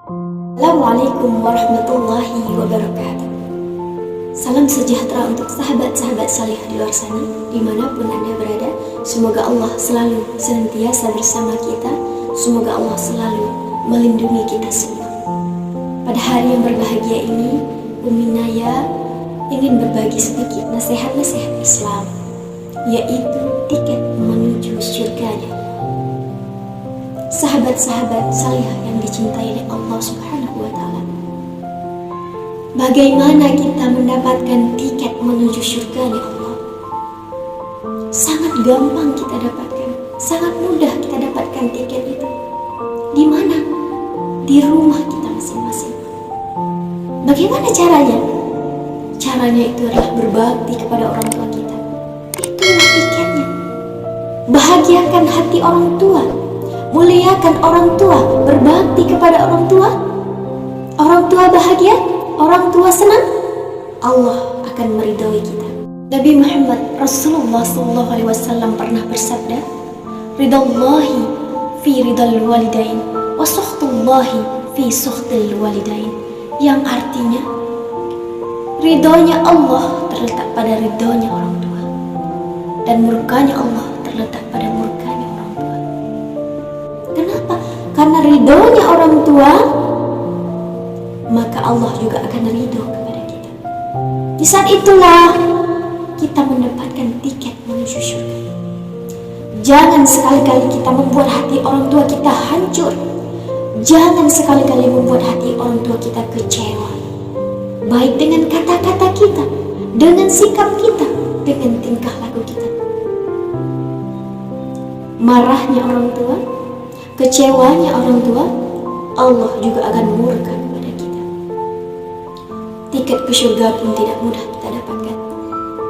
Assalamualaikum warahmatullahi wabarakatuh. Salam sejahtera untuk sahabat-sahabat salih di luar sana, dimanapun Anda berada. Semoga Allah selalu senantiasa bersama kita. Semoga Allah selalu melindungi kita semua. Pada hari yang berbahagia ini, Umi Naya ingin berbagi sedikit nasihat-nasihat Islam, yaitu tiket menuju surganya. Sahabat-sahabat salihah yang dicintai oleh Allah Subhanahu wa Ta'ala, bagaimana kita mendapatkan tiket menuju surganya Allah? Sangat gampang kita dapatkan, sangat mudah kita dapatkan tiket itu. Di mana? Di rumah kita masing-masing. Bagaimana caranya? Caranya itu adalah berbakti kepada orang tua kita. Itulah tiketnya. Bahagiakan hati orang tua. Muliakan orang tua, berbakti kepada orang tua. Orang tua bahagia, orang tua senang, Allah akan meridhoi kita. Nabi Muhammad Rasulullah SAW pernah bersabda, "Ridallahi fi ridal walidain, wa sukhtullahi fi sukhtil walidain." Yang artinya, ridhonya Allah terletak pada ridhonya orang tua, dan murkanya Allah terletak pada murkanya orang tua. Kenapa? Karena ridhonya orang tua, maka Allah juga akan ridho kepada kita. Di saat itulah kita mendapatkan tiket menuju surga. Jangan sekali-kali kita membuat hati orang tua kita hancur. Jangan sekali-kali membuat hati orang tua kita kecewa, baik dengan kata-kata kita, dengan sikap kita, dengan tingkah laku kita. Marahnya orang tua, kecewanya orang tua, Allah juga akan murka kepada kita. Tiket ke surga pun tidak mudah kita dapatkan.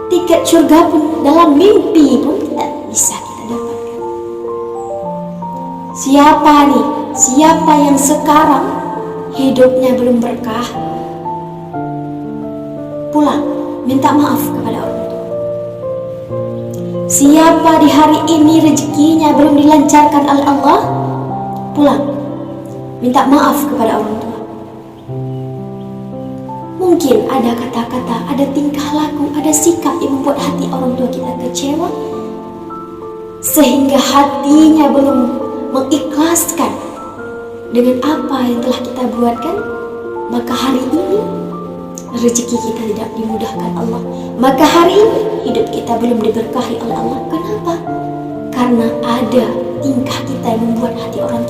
Tiket surga pun dalam mimpi pun tidak bisa kita dapatkan. Siapa nih? Siapa yang sekarang hidupnya belum berkah? Pulang, minta maaf kepada orang tua. Siapa di hari ini rezekinya belum dilancarkan oleh Allah? Pulang, minta maaf kepada orang tua. Mungkin ada kata-kata, ada tingkah laku, ada sikap yang membuat hati orang tua kita kecewa, sehingga hatinya belum mengikhlaskan dengan apa yang telah kita buatkan. Maka hari ini rezeki kita tidak dimudahkan Allah. Maka hari ini hidup kita belum diberkahi oleh Allah. Kenapa? Karena ada tingkah kita yang membuat hati orang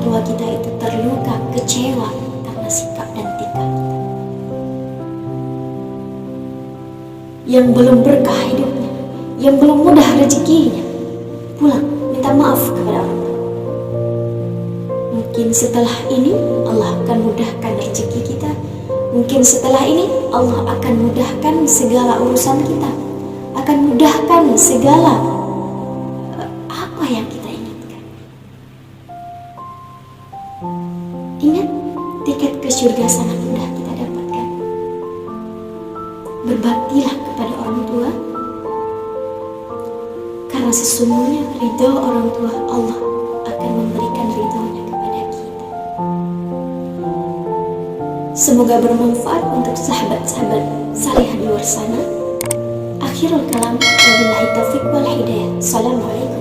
tua kita itu terluka, kecewa karena sikap dan tingkah kita. Yang belum berkah hidupnya, yang belum mudah rezekinya, pulang minta maaf kepada orang tua. Mungkin setelah ini Allah akan mudahkan rezeki kita. Mungkin setelah ini Allah akan mudahkan segala urusan kita, akan mudahkan segala apa yang kita inginkan. Ingat, tiket ke surga sangat mudah kita dapatkan. Berbaktilah kepada orang tua, karena sesungguhnya ridho orang tua, Allah akan memberikan ridhonya kepada kita. Semoga bermanfaat untuk sahabat-sahabat salihah di luar sana. Akhirul kalam, wabillahi taufiq wal hidayah. Assalamualaikum.